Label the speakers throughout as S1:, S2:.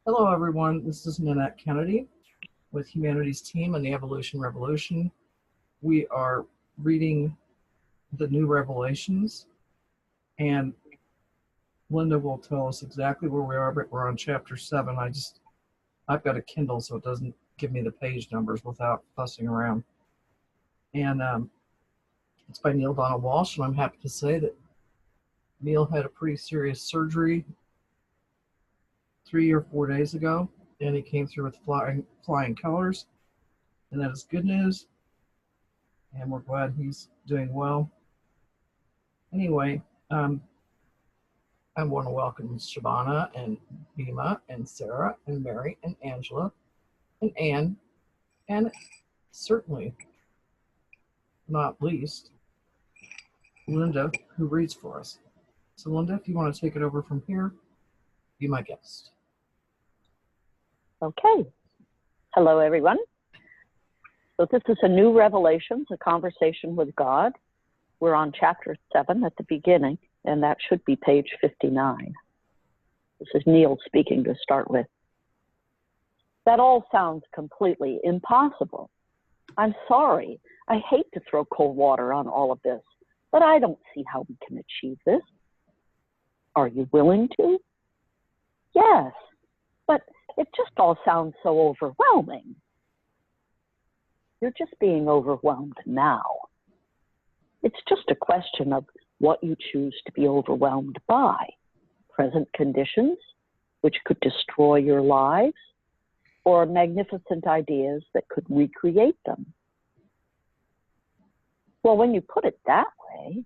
S1: Hello, everyone. This is Nanette Kennedy with Humanities Team and the Evolution Revolution. We are reading the New Revelations, and Linda will tell us exactly where we are, but we're on chapter 7. I've got a Kindle, so it doesn't give me the page numbers without fussing around. And it's by Neale Donald Walsch, and I'm happy to say that Neale had a pretty serious surgery 3 or 4 days ago, and he came through with flying colors, and that is good news. And we're glad he's doing well. Anyway, I want to welcome Shabana and Bima and Sarah and Mary and Angela and Anne, and certainly not least, Linda, who reads for us. So Linda, if you want to take it over from here, be my guest.
S2: Okay. Hello, everyone. So this is a New Revelations, a conversation with God. We're on chapter 7 at the beginning, and that should be page 59. This is Neale speaking to start with. That all sounds completely impossible. I'm sorry. I hate to throw cold water on all of this, but I don't see how we can achieve this. Are you willing to? Yes, but it just all sounds so overwhelming. You're just being overwhelmed now. It's just a question of what you choose to be overwhelmed by. Present conditions, which could destroy your lives, or magnificent ideas that could recreate them. Well, when you put it that way,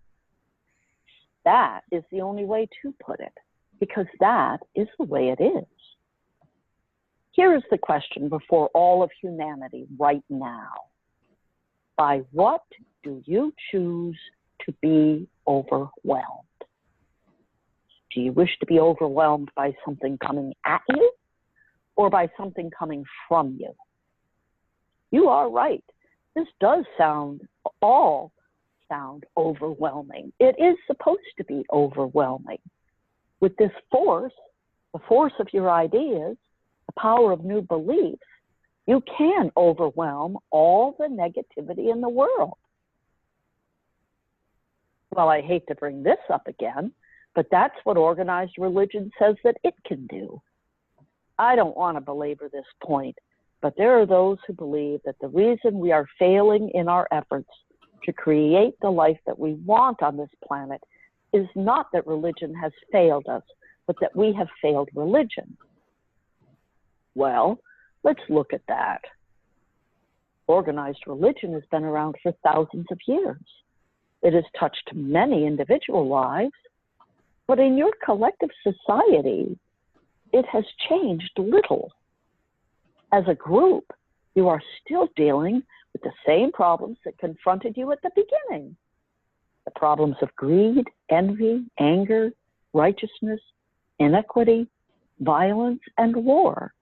S2: that is the only way to put it, because that is the way it is. Here is the question before all of humanity right now. By what do you choose to be overwhelmed? Do you wish to be overwhelmed by something coming at you or by something coming from you? You are right. This does all sound overwhelming. It is supposed to be overwhelming. With this force, the force of your ideas, the power of new beliefs, you can overwhelm all the negativity in the world. Well, I hate to bring this up again, but that's what organized religion says that it can do. I don't want to belabor this point, but there are those who believe that the reason we are failing in our efforts to create the life that we want on this planet is not that religion has failed us, but that we have failed religion. Well, let's look at that. Organized religion has been around for thousands of years. It has touched many individual lives, but in your collective society, it has changed little. As a group, you are still dealing with the same problems that confronted you at the beginning. The problems of greed, envy, anger, righteousness, inequity, violence, and war.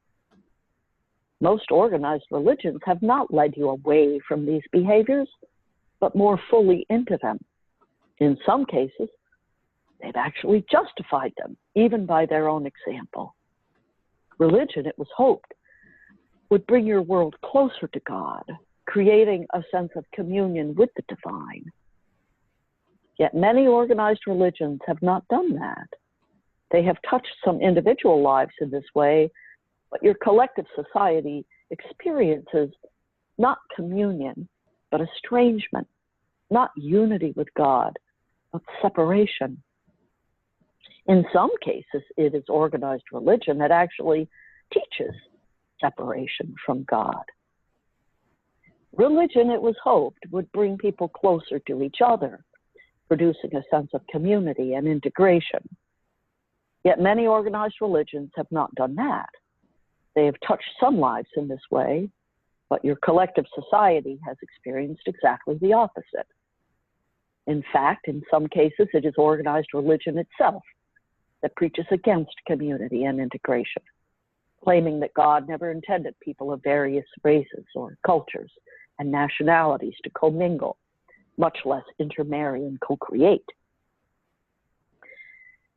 S2: Most organized religions have not led you away from these behaviors, but more fully into them. In some cases, they've actually justified them, even by their own example. Religion, it was hoped, would bring your world closer to God, creating a sense of communion with the divine. Yet many organized religions have not done that. They have touched some individual lives in this way, but your collective society experiences not communion, but estrangement, not unity with God, but separation. In some cases, it is organized religion that actually teaches separation from God. Religion, it was hoped, would bring people closer to each other, producing a sense of community and integration. Yet many organized religions have not done that. They have touched some lives in this way, but your collective society has experienced exactly the opposite. In fact, in some cases, it is organized religion itself that preaches against community and integration, claiming that God never intended people of various races or cultures and nationalities to commingle, much less intermarry and co-create.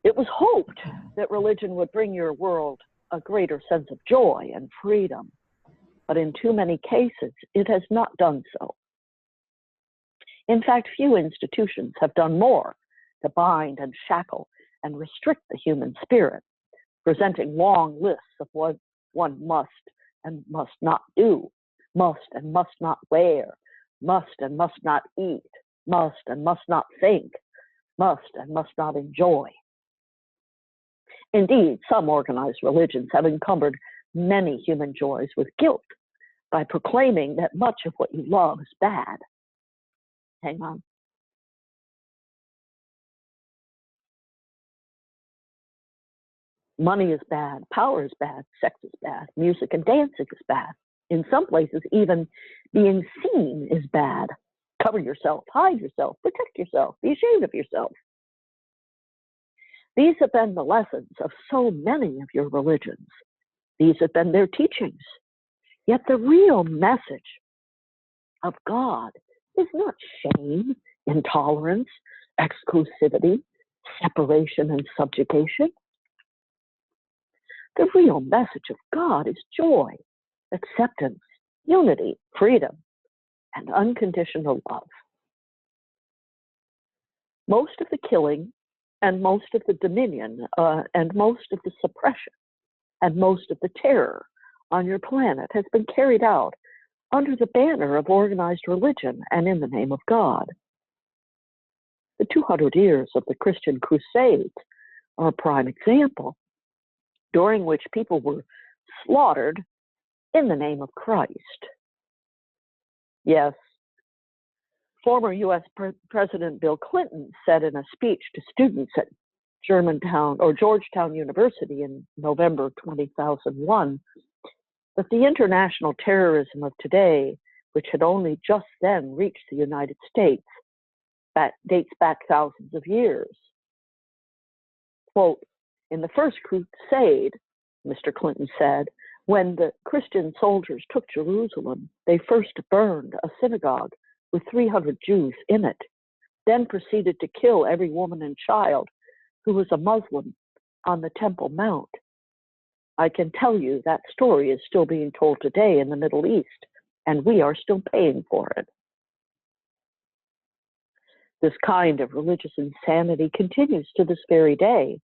S2: It was hoped that religion would bring your world a greater sense of joy and freedom, but in too many cases, it has not done so. In fact, few institutions have done more to bind and shackle and restrict the human spirit, presenting long lists of what one must and must not do, must and must not wear, must and must not eat, must and must not think, must and must not enjoy. Indeed, some organized religions have encumbered many human joys with guilt by proclaiming that much of what you love is bad. Hang on. Money is bad, power is bad, sex is bad, music and dancing is bad. In some places, even being seen is bad. Cover yourself, hide yourself, protect yourself, be ashamed of yourself. These have been the lessons of so many of your religions. These have been their teachings. Yet the real message of God is not shame, intolerance, exclusivity, separation, and subjugation. The real message of God is joy, acceptance, unity, freedom, and unconditional love. Most of the killing and most of the dominion and most of the suppression and most of the terror on your planet has been carried out under the banner of organized religion and in the name of God. The 200 years of the Christian Crusades are a prime example, during which people were slaughtered in the name of Christ. Yes, former US President Bill Clinton said in a speech to students at Georgetown University in November 2001 that the international terrorism of today, which had only just then reached the United States, dates back thousands of years. Quote, in the First Crusade, Mr. Clinton said, when the Christian soldiers took Jerusalem, they first burned a synagogue with 300 Jews in it, then proceeded to kill every woman and child who was a Muslim on the Temple Mount. I can tell you that story is still being told today in the Middle East, and we are still paying for it. This kind of religious insanity continues to this very day,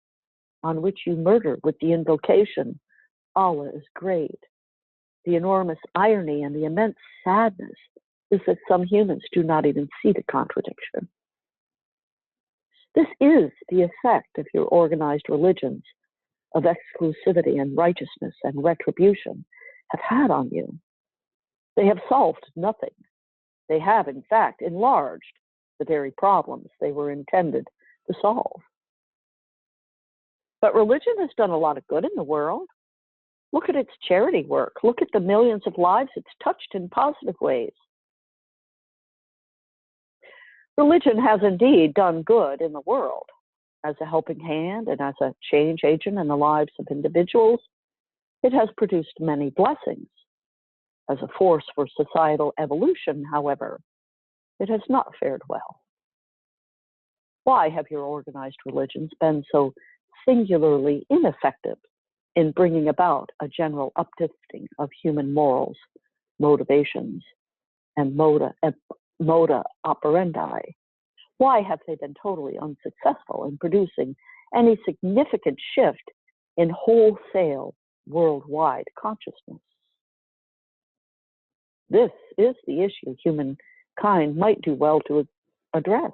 S2: on which you murder with the invocation, Allah is great. The enormous irony and the immense sadness is that some humans do not even see the contradiction. This is the effect of your organized religions of exclusivity and righteousness and retribution have had on you. They have solved nothing. They have, in fact, enlarged the very problems they were intended to solve. But religion has done a lot of good in the world. Look at its charity work. Look at the millions of lives it's touched in positive ways. Religion has indeed done good in the world as a helping hand and as a change agent in the lives of individuals. It has produced many blessings. As a force for societal evolution, however, it has not fared well. Why have your organized religions been so singularly ineffective in bringing about a general uplifting of human morals, motivations, and moda operandi? Why have they been totally unsuccessful in producing any significant shift in wholesale worldwide consciousness? This is the issue humankind might do well to address.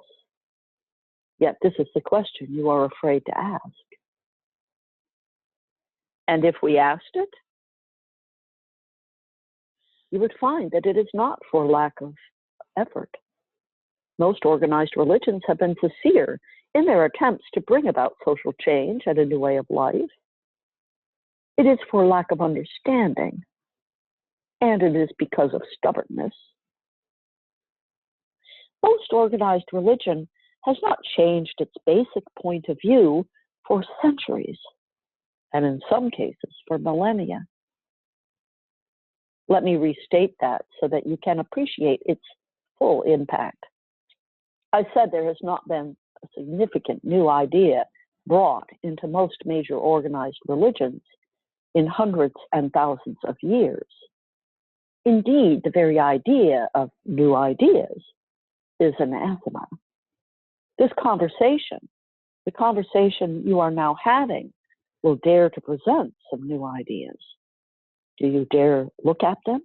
S2: Yet this is the question you are afraid to ask. And if we asked it, you would find that it is not for lack of effort. Most organized religions have been sincere in their attempts to bring about social change and a new way of life. It is for lack of understanding, and it is because of stubbornness. Most organized religion has not changed its basic point of view for centuries, and in some cases for millennia. Let me restate that so that you can appreciate its full impact. I said there has not been a significant new idea brought into most major organized religions in hundreds and thousands of years. Indeed, the very idea of new ideas is anathema. This conversation, the conversation you are now having, will dare to present some new ideas. Do you dare look at them?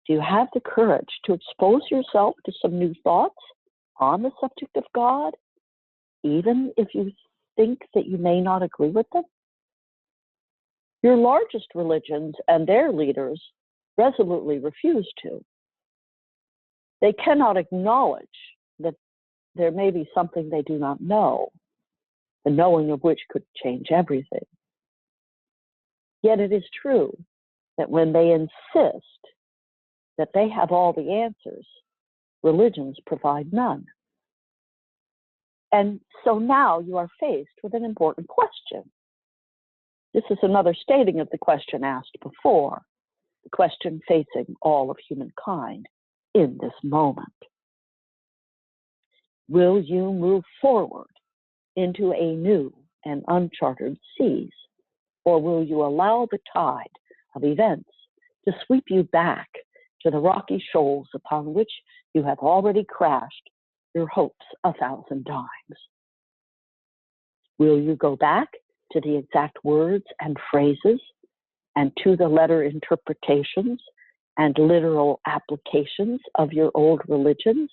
S2: Do you have the courage to expose yourself to some new thoughts on the subject of God, even if you think that you may not agree with them? Your largest religions and their leaders resolutely refuse to. They cannot acknowledge that there may be something they do not know, the knowing of which could change everything. Yet it is true that when they insist that they have all the answers, religions provide none. And so now you are faced with an important question. This is another stating of the question asked before, the question facing all of humankind in this moment. Will you move forward into a new and uncharted seas, or will you allow the tide of events to sweep you back to the rocky shoals upon which you have already crashed your hopes 1,000 times? Will you go back to the exact words and phrases and to the letter interpretations and literal applications of your old religions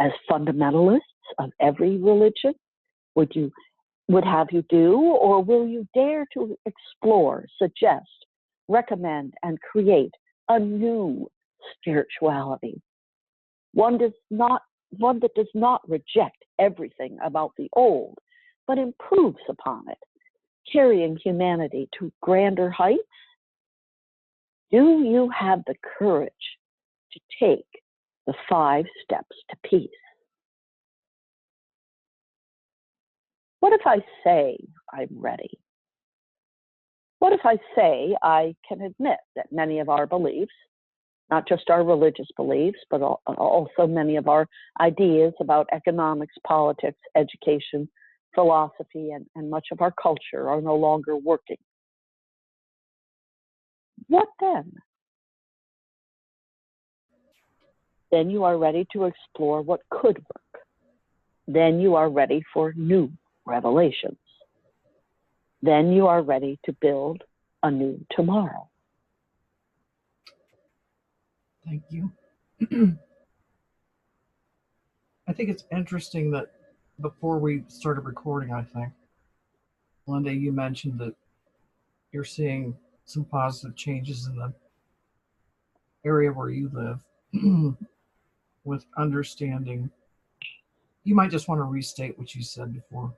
S2: as fundamentalists of every religion would have you do, or will you dare to explore, suggest, recommend, and create a new spirituality, one that does not reject everything about the old, but improves upon it, carrying humanity to grander heights? Do you have the courage to take the 5 steps to peace? What if I say I'm ready? What if I say I can admit that many of our beliefs, not just our religious beliefs, but also many of our ideas about economics, politics, education, philosophy, and much of our culture are no longer working? What then? Then you are ready to explore what could work. Then you are ready for new revelations. Then you are ready to build a new tomorrow.
S1: Thank you. I think it's interesting that before we started recording, I think, Linda, you mentioned that you're seeing some positive changes in the area where you live with understanding. You might just want to restate what you said before.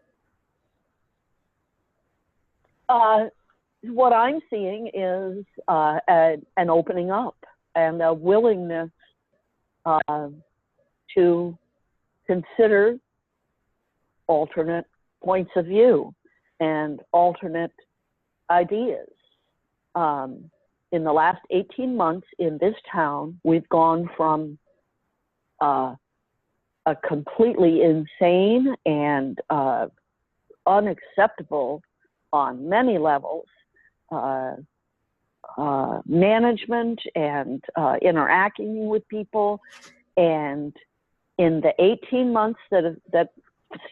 S2: What I'm seeing is an opening up and a willingness to consider alternate points of view and alternate ideas. In the last 18 months in this town, we've gone from a completely insane and unacceptable on many levels management and interacting with people, and in the 18 months that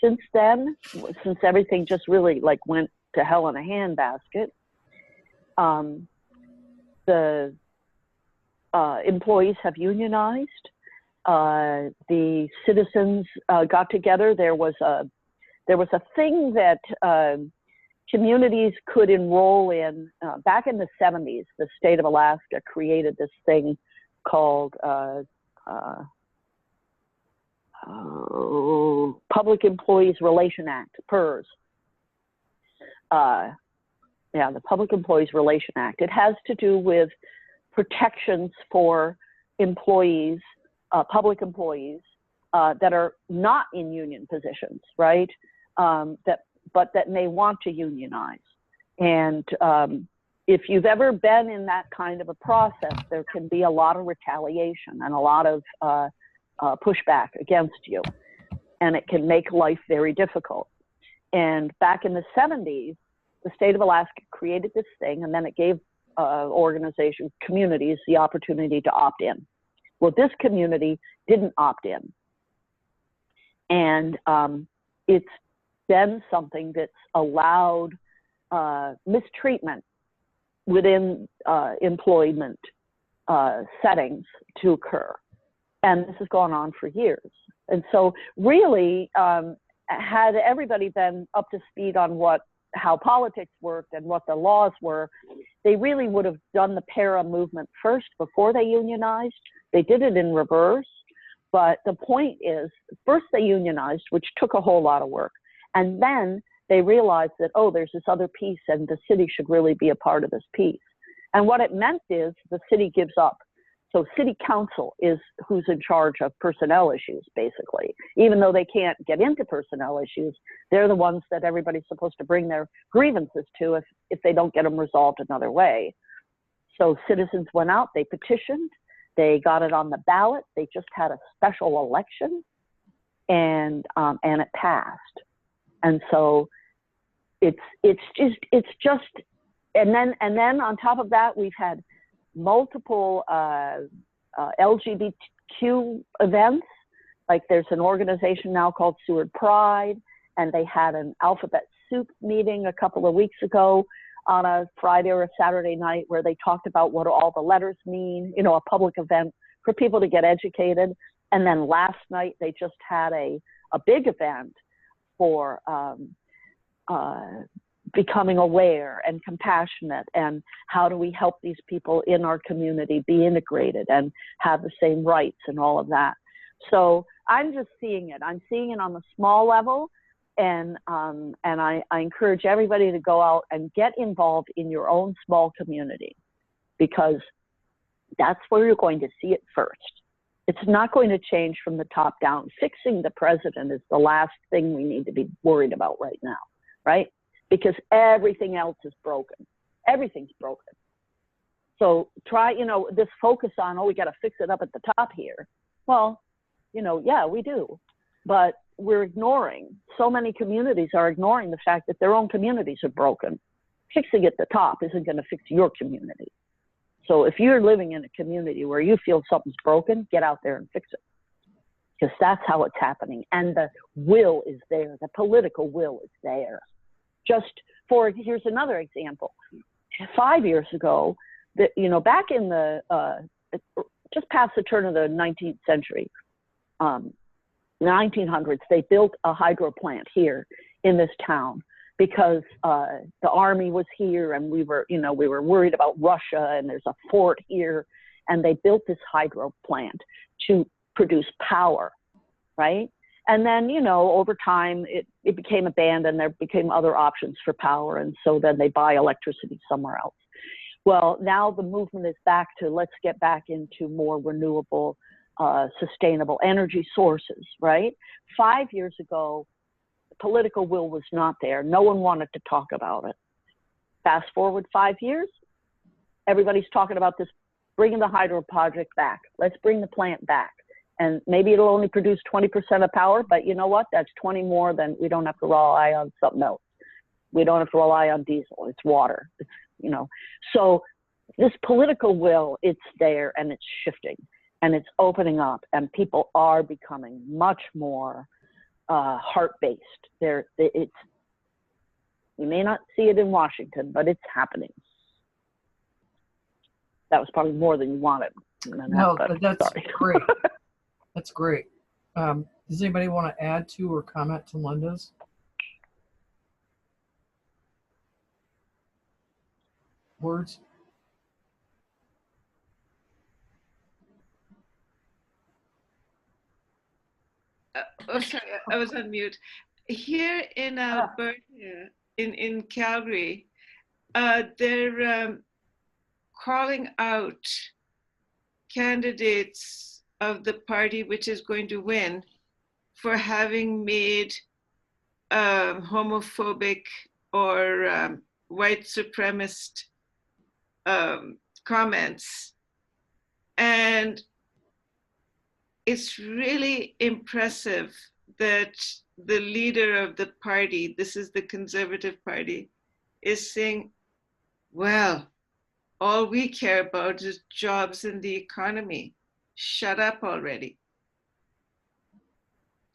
S2: since then, since everything just really like went to hell in a handbasket, the employees have unionized. The citizens got together. There was a thing that communities could enroll in. Back in the 70s, the state of Alaska created this thing called Public Employees Relation Act, PERS. The Public Employees Relation Act. It has to do with protections for employees, public employees that are not in union positions, right? But that may want to unionize. And if you've ever been in that kind of a process, there can be a lot of retaliation and a lot of pushback against you. And it can make life very difficult. And back in the 70s, the state of Alaska created this thing, and then it gave organizations, communities, the opportunity to opt in. Well, this community didn't opt in. And it's been something that's allowed mistreatment within employment settings to occur. And this has gone on for years. And so really, had everybody been up to speed on how politics worked and what the laws were, they really would have done the para movement first before they unionized. They did it in reverse. But the point is, first they unionized, which took a whole lot of work. And then they realized that, oh, there's this other piece and the city should really be a part of this piece. And what it meant is the city gives up. So city council is who's in charge of personnel issues, basically. Even though they can't get into personnel issues, they're the ones that everybody's supposed to bring their grievances to if they don't get them resolved another way. So citizens went out, they petitioned, they got it on the ballot, they just had a special election, and it passed. And so it's just, and then on top of that, we've had multiple LGBTQ events. Like there's an organization now called Seward Pride, and they had an alphabet soup meeting a couple of weeks ago on a Friday or a Saturday night where they talked about what all the letters mean, you know, a public event for people to get educated. And then last night they just had a big event for becoming aware and compassionate, and how do we help these people in our community be integrated and have the same rights and all of that. So I'm just seeing it. I'm seeing it on the small level, and I encourage everybody to go out and get involved in your own small community, because that's where you're going to see it first. It's not going to change from the top down. Fixing the president is the last thing we need to be worried about right now, right? Because everything else is broken. Everything's broken. So try, you know, this focus on, oh, we got to fix it up at the top here. Well, you know, yeah, we do. But we're ignoring, so many communities are ignoring the fact that their own communities are broken. Fixing at the top isn't going to fix your community. So if you're living in a community where you feel something's broken, get out there and fix it. Because that's how it's happening. And the will is there. The political will is there. Here's another example. 5 years ago, you know, back in the, just past the turn of the 19th century, 1900s, they built a hydro plant here in this town because the army was here, and we were worried about Russia, and there's a fort here, and they built this hydro plant to produce power, right? And then, you know, over time, it became abandoned. There became other options for power, and so then they buy electricity somewhere else. Well, now the movement is back to, let's get back into more renewable, sustainable energy sources, right? 5 years ago, the political will was not there. No one wanted to talk about it. Fast forward 5 years, everybody's talking about this, bringing the hydro project back. Let's bring the plant back. And maybe it'll only produce 20% of power, but you know what? That's 20 more than we don't have to rely on something else. We don't have to rely on diesel. It's water. It's, you know, so this political will, it's there, and it's shifting, and it's opening up, and people are becoming much more heart-based. You may not see it in Washington, but it's happening. That was probably more than you wanted.
S1: No, but that's great. That's great. Does anybody want to add to or comment to Linda's? Words?
S3: Oh, sorry, I was on mute. Here in Alberta, in Calgary, they're calling out candidates of the party which is going to win for having made homophobic or white supremacist comments. And it's really impressive that the leader of the party, this is the Conservative Party, is saying, Well, all we care about is jobs and the economy. Shut up already.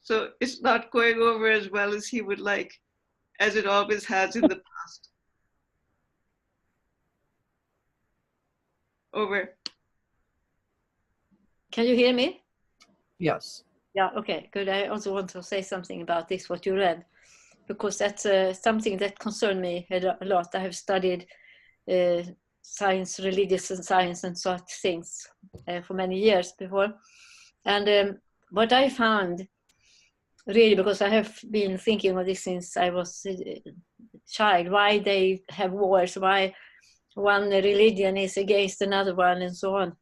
S3: So it's not going over as well as he would like, as it always has in the past. Over.
S4: Can you hear me?
S1: Yes.
S4: Yeah, okay, good. I also want to say something about this, what you read, because that's something that concerned me a lot. I have studied science, religious and science and such things for many years before. And what I found, really, because I have been thinking of this since I was a child, why they have wars, why one religion is against another one and so on.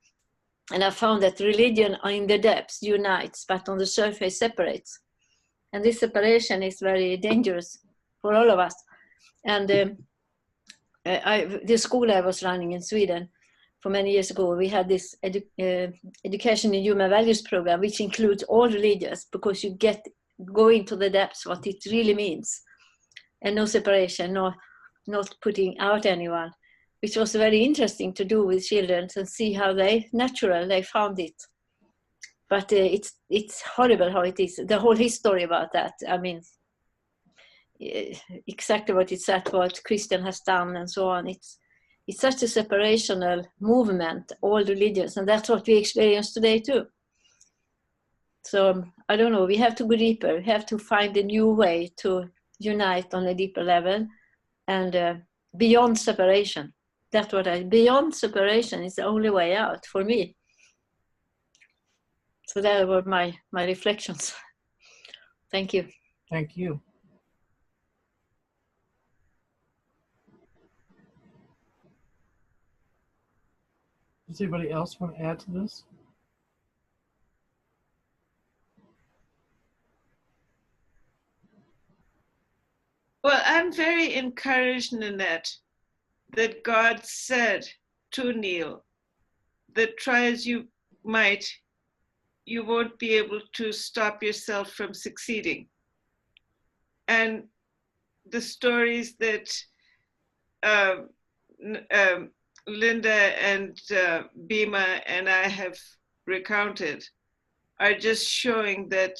S4: And I found that religion in the depths unites, but on the surface separates. And this separation is very dangerous for all of us. And the school I was running in Sweden for many years ago, we had this education in human values program, which includes all religions, because you go into the depths what it really means, and no separation, not putting out anyone, which was very interesting to do with children and see how they found it. But it's horrible how it is. The whole history about that. I mean, exactly what it said, what Christian has done and so on. It's such a separational movement, all religions, and that's what we experience today too. So I don't know, we have to go deeper. We have to find a new way to unite on a deeper level and beyond separation. That's what beyond separation is the only way out for me. So that were my reflections. Thank you.
S1: Thank you. Does anybody else want to add to this?
S3: Well, I'm very encouraged, Nanette, that God said to Neil that try as you might, you won't be able to stop yourself from succeeding. And the stories that Linda and Bima and I have recounted are just showing that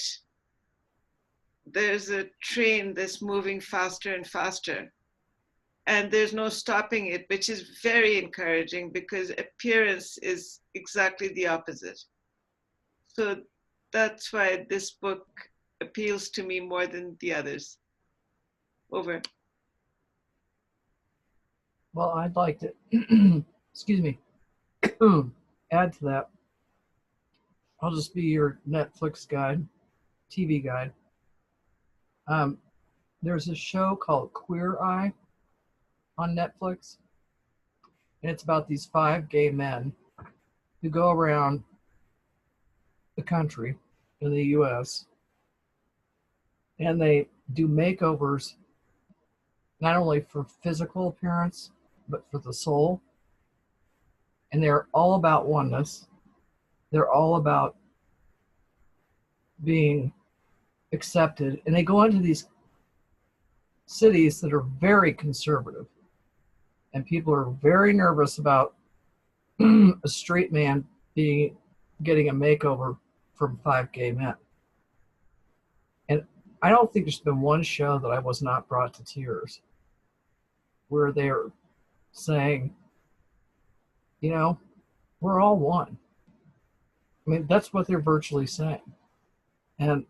S3: there's a train that's moving faster and faster, and there's no stopping it, which is very encouraging because appearance is exactly the opposite. So that's why this book appeals to me more than the others. Over.
S1: Well, I'd like to, excuse me, add to that. I'll just be your Netflix guide, TV guide. There's a show called Queer Eye on Netflix, and it's about these 5 gay men who go around the country in the US and they do makeovers not only for physical appearance but for the soul, and they're all about oneness. They're all about being accepted, and they go into these cities that are very conservative, and people are very nervous about a straight man getting a makeover from 5 gay men. And I don't think there's been one show that I was not brought to tears, where they're saying, you know, we're all one. I mean, that's what they're virtually saying. And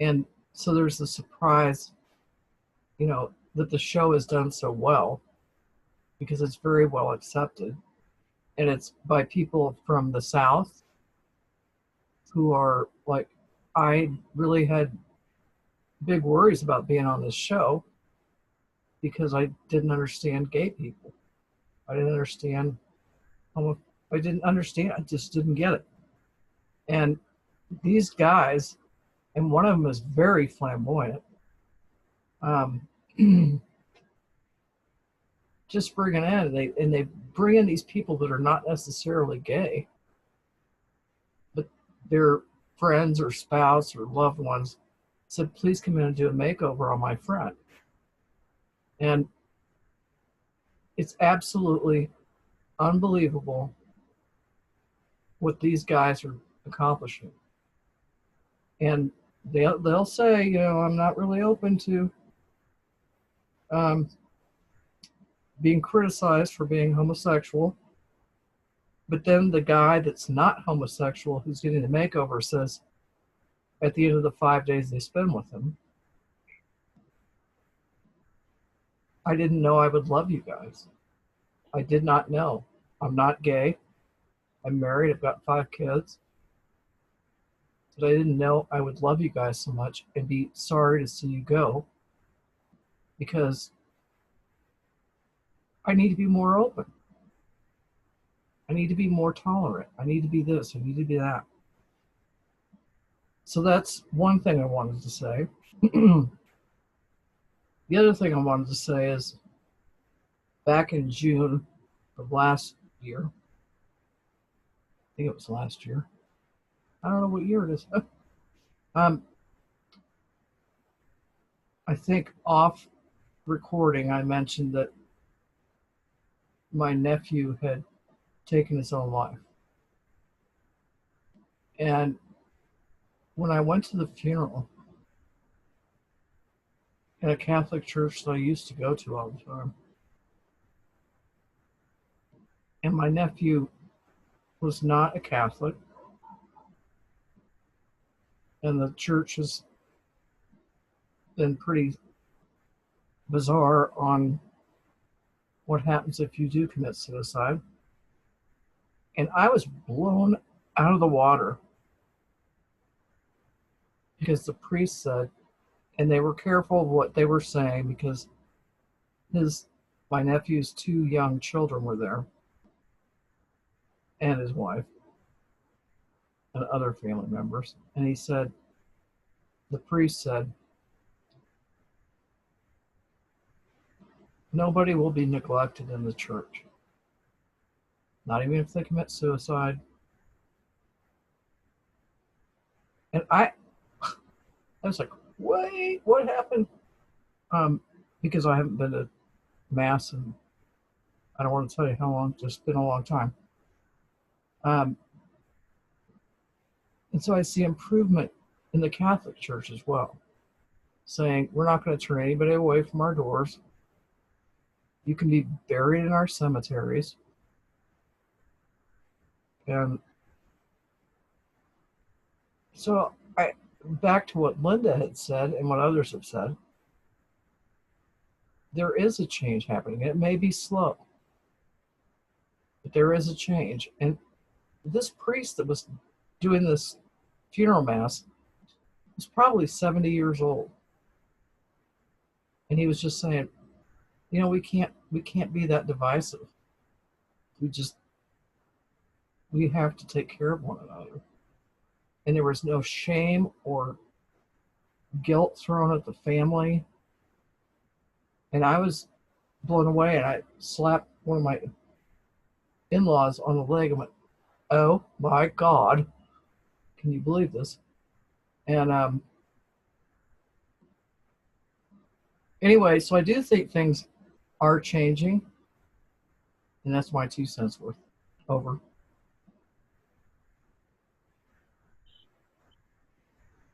S1: and so there's the surprise, you know, that the show has done so well because it's very well accepted. And it's by people from the South who are like, I really had big worries about being on this show because I didn't understand gay people. I didn't understand I just didn't get it. And these guys, and one of them is very flamboyant, just bring it in, and they bring in these people that are not necessarily gay, but their friends or spouse or loved ones said, please come in and do a makeover on my friend. And It's absolutely unbelievable what these guys are accomplishing. And they'll say, you know, I'm not really open to being criticized for being homosexual. But then the guy that's not homosexual who's getting the makeover says, at the end of the 5 days they spend with him, I didn't know I would love you guys. I did not know. I'm not gay. I'm married. I've got 5 kids. But I didn't know I would love you guys so much and be sorry to see you go, because I need to be more open. I need to be more tolerant. I need to be this. I need to be that. So that's one thing I wanted to say. The other thing I wanted to say is back in June of last year, I think it was last year. I don't know what year it is. I think off recording, I mentioned that my nephew had taken his own life. And when I went to the funeral in a Catholic church that I used to go to all the time, and my nephew was not a Catholic, and the church has been pretty bizarre on what happens if you do commit suicide. And I was blown out of the water because the priest said, and they were careful of what they were saying because my nephew's 2 young children were there, and his wife and other family members. And he said, the priest said, nobody will be neglected in the church. Not even if they commit suicide. And I was like, wait, what happened? Because I haven't been to Mass, and I don't want to tell you how long, just been a long time. And so I see improvement in the Catholic Church as well, saying we're not going to turn anybody away from our doors. You can be buried in our cemeteries. And so back to what Linda had said and what others have said, there is a change happening. It may be slow, but there is a change. And this priest that was doing this funeral mass was probably 70 years old. And he was just saying, you know, we can't be that divisive. We have to take care of one another. And there was no shame or guilt thrown at the family. And I was blown away, and I slapped one of my in-laws on the leg and went, oh my God, can you believe this? And anyway, so I do think things are changing, and that's my 2 cents worth. Over.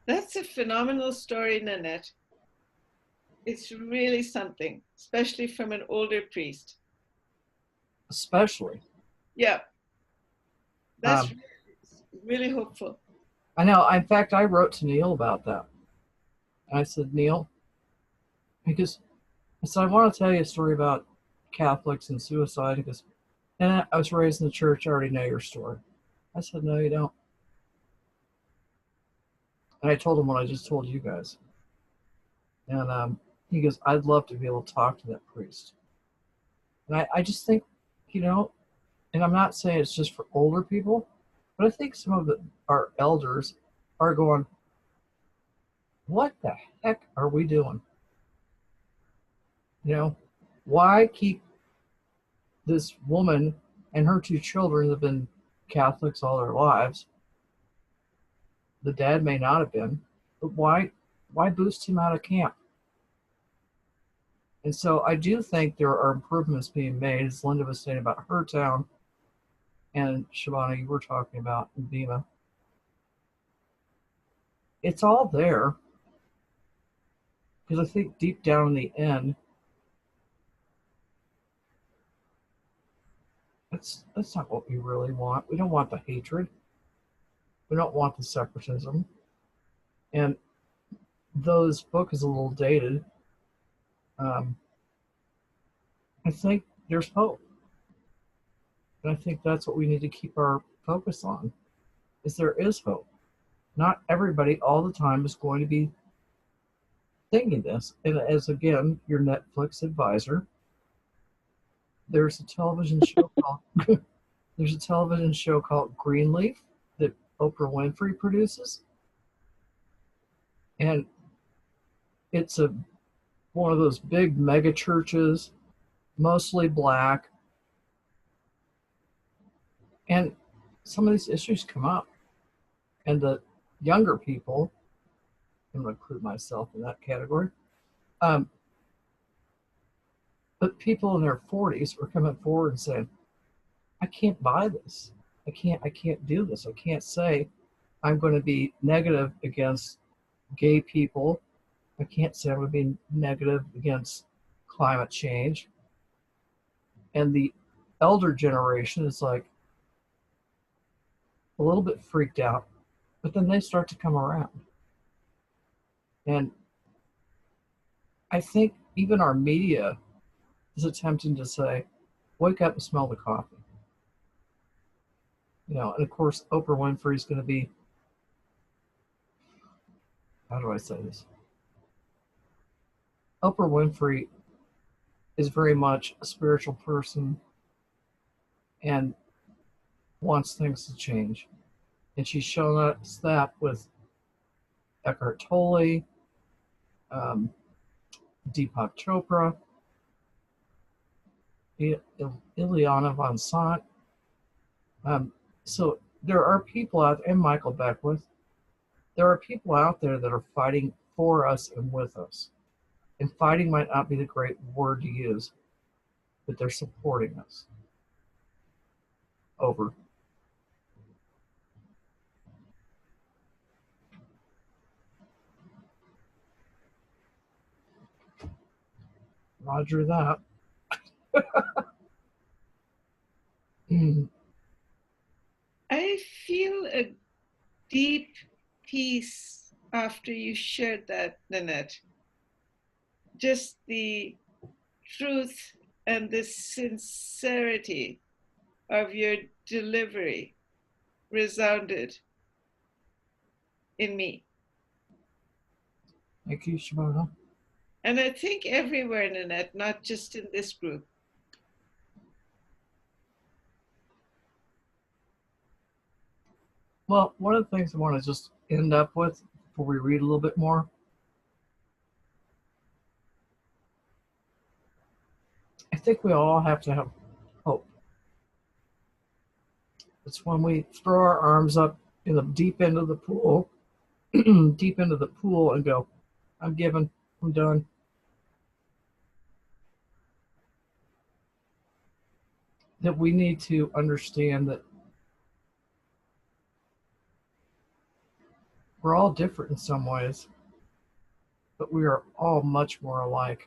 S3: That's a phenomenal story, Nanette. It's really something, especially from an older priest.
S1: Especially.
S3: Yeah. That's really hopeful.
S1: I know. In fact, I wrote to Neil about that. I said, Neil, because I said, I want to tell you a story about Catholics and suicide. Because, and I was raised in the church. I already know your story. I said, no, you don't. And I told him what I just told you guys. And he goes, I'd love to be able to talk to that priest. And I just think, you know, and I'm not saying it's just for older people, but I think some of our elders are going, what the heck are we doing? You know, why keep this woman and her 2 children that have been Catholics all their lives? The dad may not have been, but why boost him out of camp? And so I do think there are improvements being made, as Linda was saying about her town, and Shabana, you were talking about in Bima. It's all there, because I think deep down in the end, that's not what we really want. We don't want the hatred. We don't want the separatism. And though this book is a little dated, I think there's hope. And I think that's what we need to keep our focus on, is there is hope. Not everybody all the time is going to be thinking this. And as, again, your Netflix advisor, there's a television show called Greenleaf that Oprah Winfrey produces. And it's one of those big mega churches, mostly black. And some of these issues come up. And the younger people, I'm going to include myself in that category, but people in their 40s are coming forward and saying, I can't buy this. I can't do this. I can't say I'm going to be negative against gay people. I can't say I'm going to be negative against climate change. And the elder generation is like a little bit freaked out, but then they start to come around. And I think even our media is attempting to say, wake up and smell the coffee. You know, and of course, Oprah Winfrey is going to be, how do I say this? Oprah Winfrey is very much a spiritual person and wants things to change. And she's shown us that with Eckhart Tolle, Deepak Chopra, Ileana Von Sant. So there are people out, and Michael Beckwith, there are people out there that are fighting for us and with us. And fighting might not be the great word to use, but they're supporting us. Over. Roger that.
S3: I feel a deep peace after you shared that, Nanette. Just the truth and the sincerity of your delivery resounded in me.
S1: Thank you, Shabana.
S3: And I think everywhere, Nanette, not just in this group.
S1: Well, one of the things I want to just end up with before we read a little bit more. I think we all have to have hope. It's when we throw our arms up in the deep end of the pool, deep into the pool and go, I'm given, I'm done. That we need to understand that we're all different in some ways, but we are all much more alike.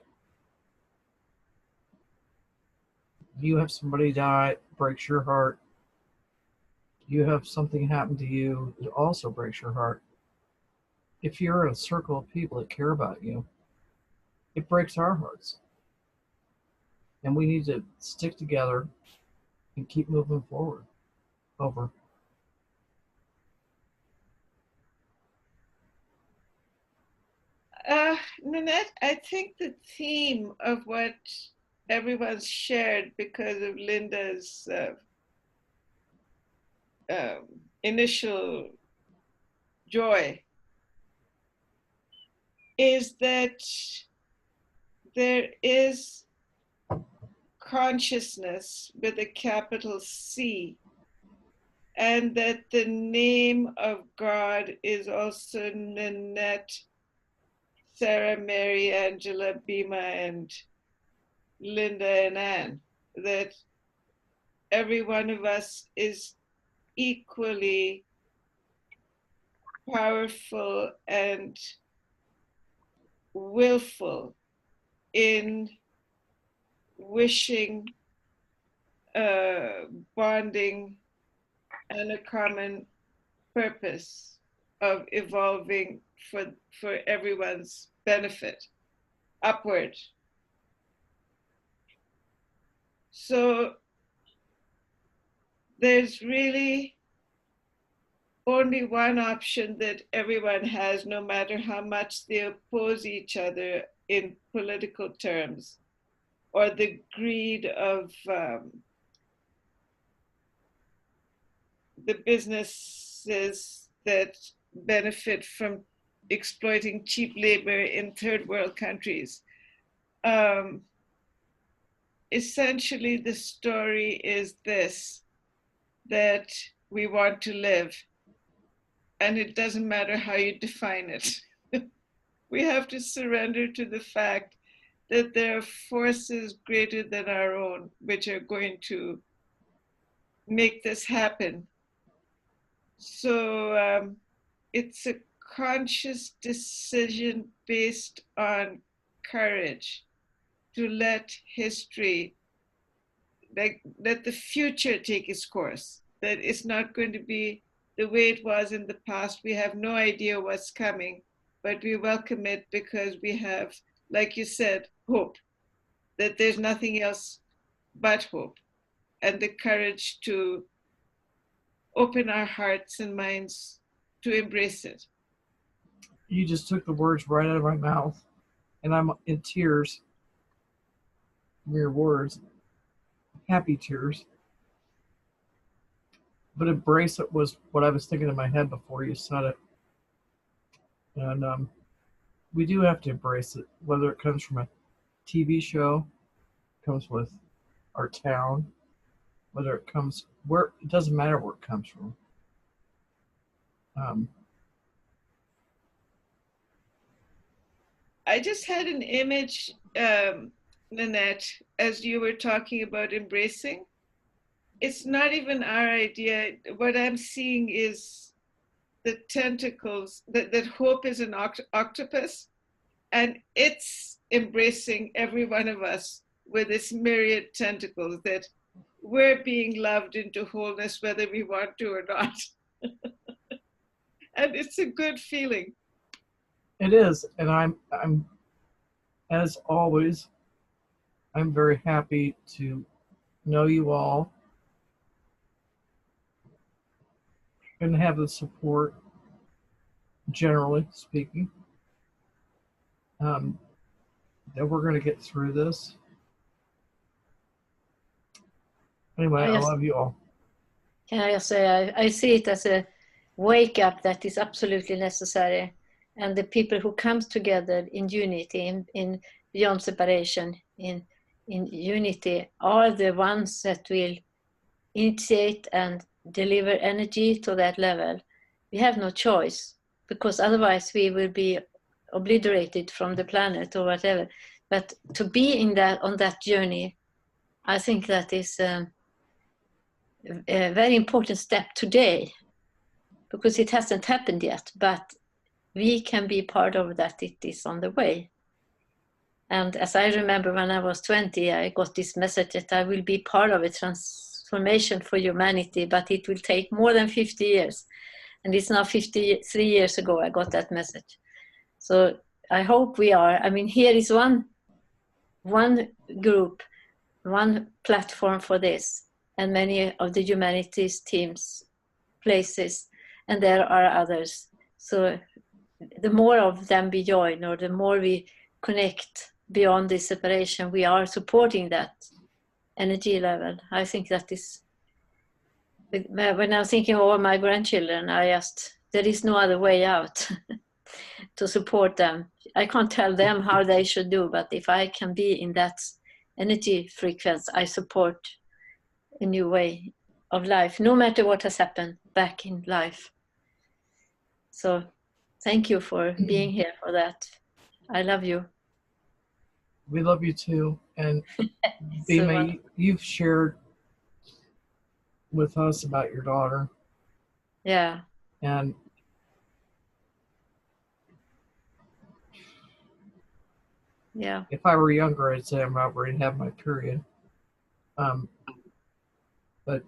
S1: You have somebody die, it breaks your heart. You have something happen to you, it also breaks your heart. If you're in a circle of people that care about you, it breaks our hearts. And we need to stick together and keep moving forward. Over.
S3: Nanette, I think the theme of what everyone's shared because of Linda's initial joy is that there is consciousness with a capital C, and that the name of God is also Nanette, Sarah, Mary, Angela, Bima, and Linda and Anne, that every one of us is equally powerful and willful in wishing, bonding, and a common purpose of evolving for everyone's benefit upward. So there's really only one option that everyone has, no matter how much they oppose each other in political terms, or the greed of the businesses that benefit from exploiting cheap labor in third world countries. Essentially, the story is this, that we want to live, and it doesn't matter how you define it. We have to surrender to the fact that there are forces greater than our own which are going to make this happen. So it's a conscious decision based on courage to let history, let the future take its course, that it's not going to be the way it was in the past. We have no idea what's coming, but we welcome it because we have, like you said, hope, that there's nothing else but hope, and the courage to open our hearts and minds to embrace it.
S1: You just took the words right out of my mouth, and I'm in tears from your words, happy tears. But embrace it was what I was thinking in my head before you said it. And we do have to embrace it, whether it comes from a TV show, comes with our town, whether it comes where, it doesn't matter where it comes from.
S3: I just had an image, Nanette, as you were talking about embracing. It's not even our idea. What I'm seeing is the tentacles, that hope is an octopus, and it's embracing every one of us with its myriad tentacles, that we're being loved into wholeness whether we want to or not. And it's a good feeling.
S1: It is, and I'm as always, I'm very happy to know you all and have the support, generally speaking, that we're going to get through this. Anyway, I love you all.
S4: Can I just say, I see it as a wake up that is absolutely necessary. And the people who come together in unity, in beyond separation, in unity, are the ones that will initiate and deliver energy to that level. We have no choice, because otherwise we will be obliterated from the planet or whatever. But to be in that, on that journey, I think that is a very important step today, because it hasn't happened yet, but we can be part of that. It is on the way. And as I remember, when I was 20, I got this message that I will be part of a transformation for humanity, but it will take more than 50 years. And it's now 53 years ago I got that message. So I hope we are. I mean, here is one group, one platform for this, and many of the humanities teams, places, and there are others. So the more of them we join, or the more we connect beyond this separation, we are supporting that energy level. I think that is, when I'm thinking of all my grandchildren, there is no other way out to support them. I can't tell them how they should do, but if I can be in that energy frequency, I support a new way of life, no matter what has happened back in life. So thank you for being here for that. I love you.
S1: We love you too. And
S4: So
S1: Bima, you've shared with us about your daughter,
S4: yeah,
S1: and
S4: yeah.
S1: if I were younger, I'd say I'm about ready to have my period. But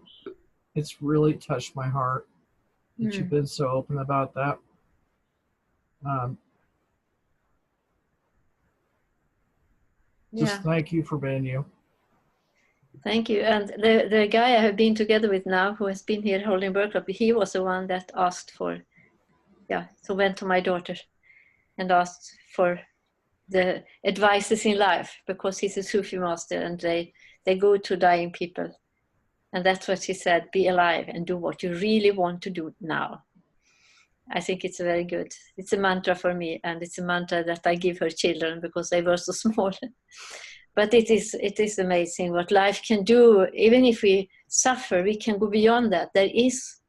S1: it's really touched my heart that you've been so open about that. Just
S4: Yeah.
S1: thank you for being you.
S4: Thank you. And the guy I have been together with now, who has been here holding workshop, he was the one that asked for, so went to my daughter and asked for the advices in life, because he's a Sufi master and they go to dying people. And that's what she said, be alive and do what you really want to do now. I think it's very good. It's a mantra for me, and it's a mantra that I give her children because they were so small. But it is amazing what life can do. Even if we suffer, we can go beyond that. There is,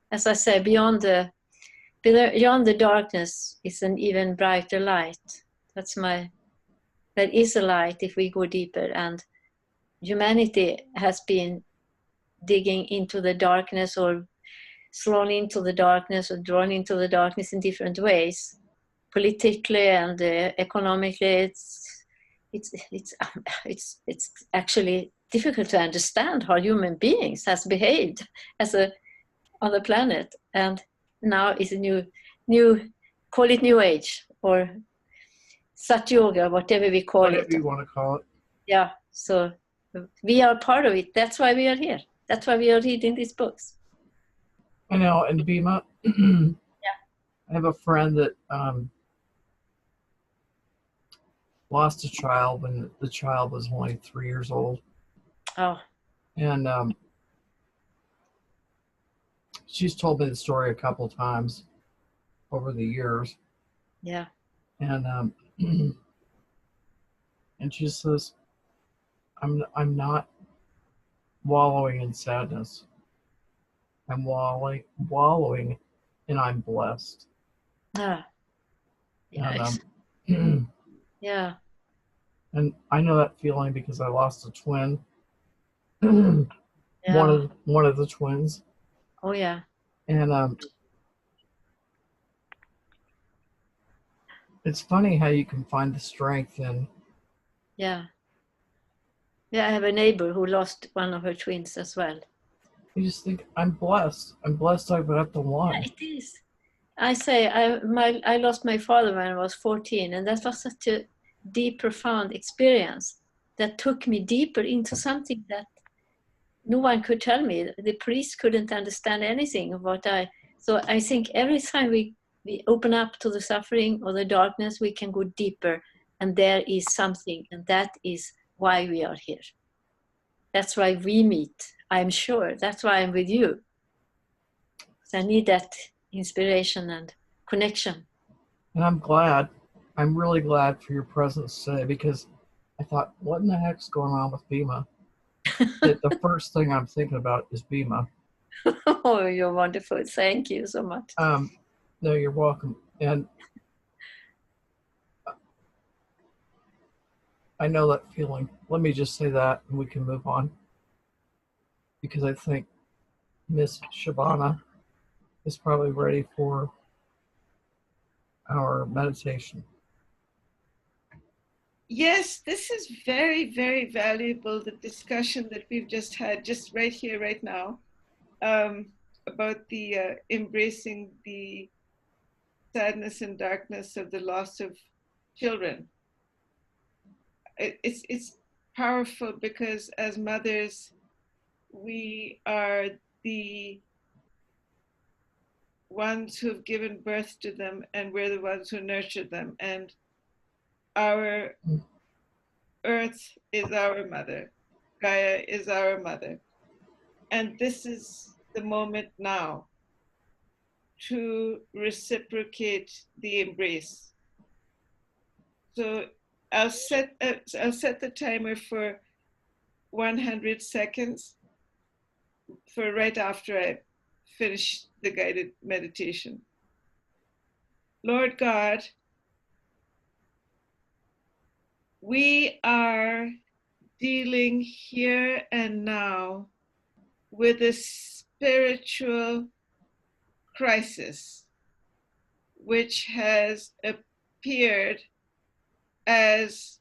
S4: as I say, beyond the darkness is an even brighter light. There is a light if we go deeper, and humanity has been digging into the darkness, or thrown into the darkness, or drawn into the darkness in different ways, politically and economically. It's actually difficult to understand how human beings has behaved on the planet. And now is a new call it new age or Sat Yoga, whatever we call
S1: Whatever
S4: it.
S1: you want to call it.
S4: Yeah, so we are part of it. That's why we are here. That's why we are reading these books.
S1: I know. And Bima, I have a friend that lost a child when the child was only 3 years old.
S4: Oh.
S1: And she's told me the story a couple times over the years.
S4: Yeah.
S1: And and she says, I'm not wallowing in sadness. I'm wallowing, and I'm blessed.
S4: Ah. Yeah.
S1: And,
S4: yeah.
S1: and I know that feeling because I lost a twin.
S4: Yeah.
S1: One of the twins.
S4: Oh yeah.
S1: And it's funny how you can find the strength in.
S4: Yeah. Yeah, I have a neighbor who lost one of her twins as well.
S1: You just think, I'm blessed. I'm blessed I've got the one.
S4: Yeah, it is. I say I lost my father when I was 14, and that was such a deep, profound experience that took me deeper into something that no one could tell me. The priest couldn't understand anything of what so I think every time we open up to the suffering or the darkness, we can go deeper, and there is something, and that is why we are here. That's why we meet, I'm sure. That's why I'm with you. So I need that inspiration and connection.
S1: And I'm really glad for your presence today, because I thought, what in the heck's going on with Bima? The first thing I'm thinking about is Bima.
S4: Oh, you're wonderful. Thank you so much.
S1: No, you're welcome. And I know that feeling. Let me just say that, and we can move on. Because I think Miss Shabana is probably ready for our meditation.
S3: Yes, this is very, very valuable, the discussion that we've just had, just right here, right now, about the embracing the sadness and darkness of the loss of children. It's powerful because as mothers, we are the ones who have given birth to them, and we're the ones who nurture them. And our earth is our mother. Gaia is our mother. And this is the moment now to reciprocate the embrace. So I'll set the timer for 100 seconds for right after I finish the guided meditation. Lord God, we are dealing here and now with a spiritual crisis which has appeared as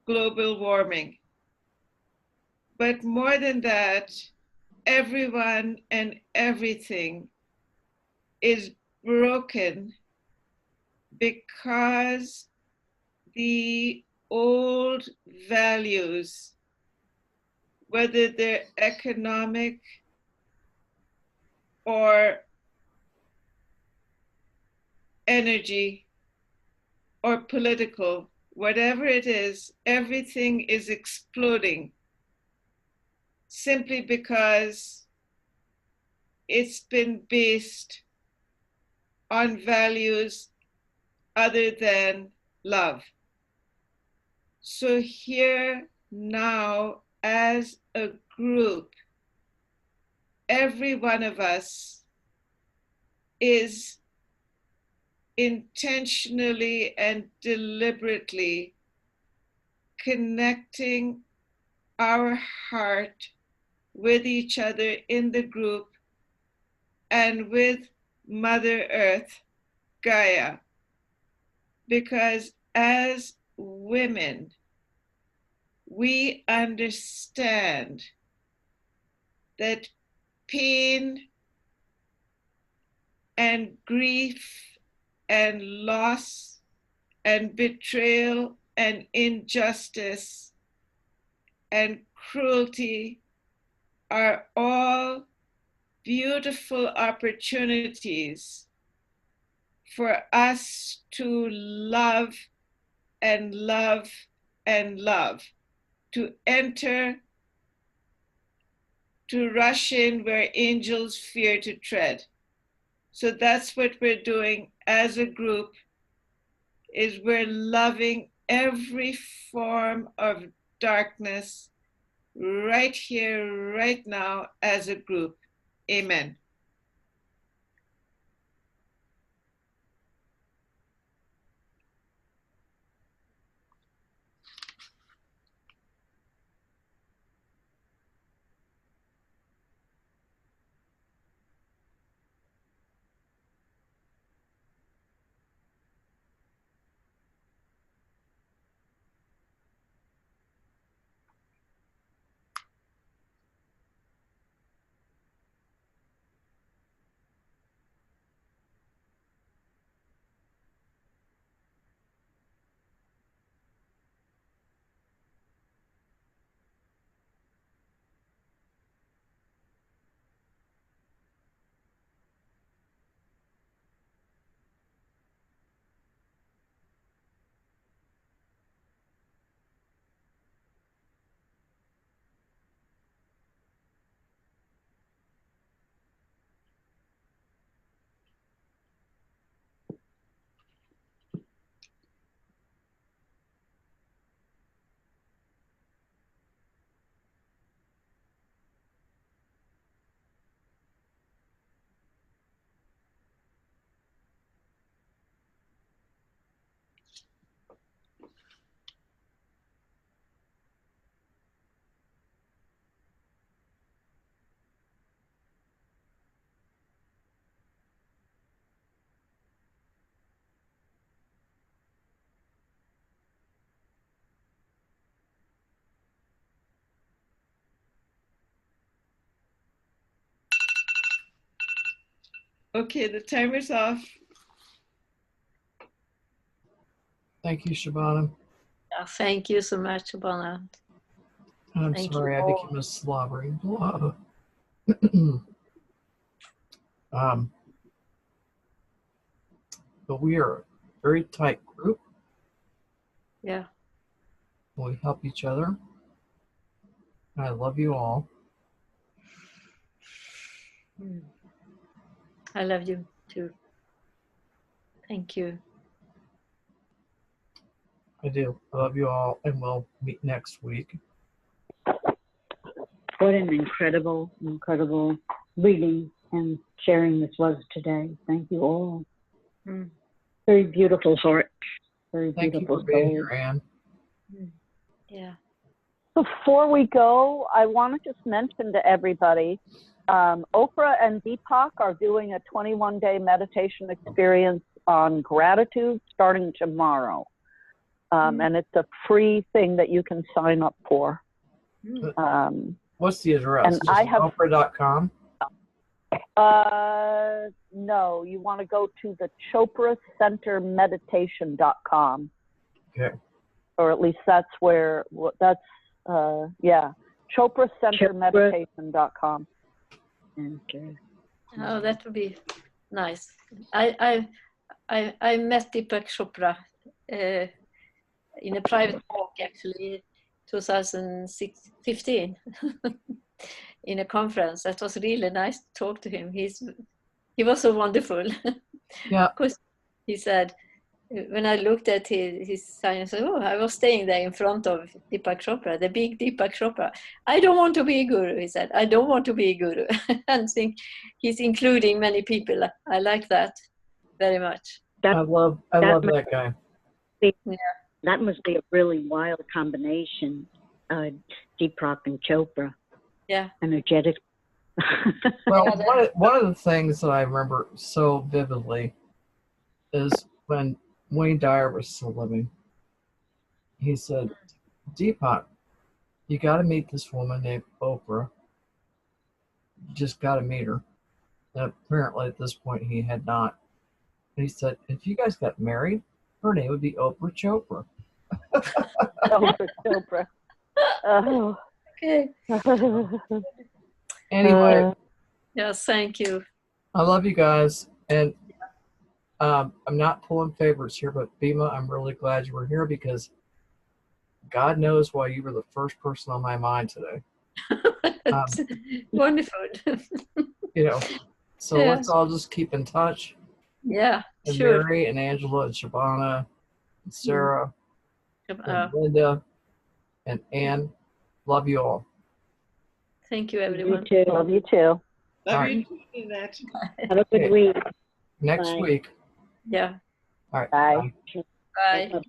S3: global warming. But more than that, everyone and everything is broken because the old values, whether they're economic or energy or political, whatever it is, everything is exploding simply because it's been based on values other than love. So here now, as a group, every one of us is intentionally and deliberately connecting our heart with each other in the group and with Mother Earth, Gaia, because as women, we understand that pain and grief and loss and betrayal and injustice and cruelty are all beautiful opportunities for us to love and love and love, to enter, to rush in where angels fear to tread. So that's what we're doing as a group, is we're loving every form of darkness right here, right now, as a group. Amen. Okay, the timer's off.
S1: Thank you, Shabana.
S4: Thank you so much, Shabana.
S1: I'm
S4: Thank
S1: sorry,
S4: you
S1: I
S4: all.
S1: became a slobbering blob. But we are a very tight group.
S4: Yeah.
S1: We help each other. I love you all.
S4: I love you too. Thank you.
S1: I do. I love you all, and we'll meet next week.
S5: What an incredible, incredible reading and sharing this was today. Thank you all.
S4: Mm.
S5: Very beautiful heart. Very
S1: Thank you
S5: beautiful
S1: for being
S5: soul.
S1: here, Anne.
S4: Yeah.
S2: Before we go, I want to just mention to everybody, Oprah and Deepak are doing a 21-day meditation experience on gratitude starting tomorrow. And it's a free thing that you can sign up for.
S1: What's the address?
S2: And I have
S1: Oprah.com?
S2: no, you want to go to the chopracentermeditation.com.
S1: Okay.
S2: Or at least that's where, chopracentermeditation.com.
S5: Okay.
S4: Oh, that would be nice. I met Deepak Chopra in a private talk actually, 2015, in a conference. That was really nice to talk to him. He was so wonderful.
S1: Yeah.
S4: Of course, he said, when I looked at his sign, I said, oh, I was staying there in front of Deepak Chopra, the big Deepak Chopra. I don't want to be a guru, he said. I don't want to be a guru. And think he's including many people. I like that very much.
S1: I love that guy.
S5: That must be a really wild combination, Deepak and Chopra.
S4: Yeah.
S5: Energetic.
S1: Well, one of the things that I remember so vividly is when Wayne Dyer was still living. He said, Deepak, you got to meet this woman named Oprah. You just got to meet her. And apparently at this point he had not. And he said, if you guys got married, her name would be Oprah Chopra.
S2: Oprah Chopra. Oh.
S4: Okay.
S1: Anyway.
S4: Yes, thank you.
S1: I love you guys. And I'm not pulling favorites here, but Bima, I'm really glad you were here because God knows why you were the first person on my mind today.
S4: Wonderful.
S1: So let's all just keep in touch.
S4: Yeah,
S1: And
S4: sure.
S1: Mary and Angela and Shabana and Sarah and Linda and Anne. Love you all.
S4: Thank you, everyone.
S5: You too.
S2: Love you too.
S3: Love you too, Yvette.
S5: Have a good week.
S1: Next
S5: Bye.
S1: week.
S4: Yeah.
S1: All right.
S2: Bye.
S4: Bye.
S5: Bye.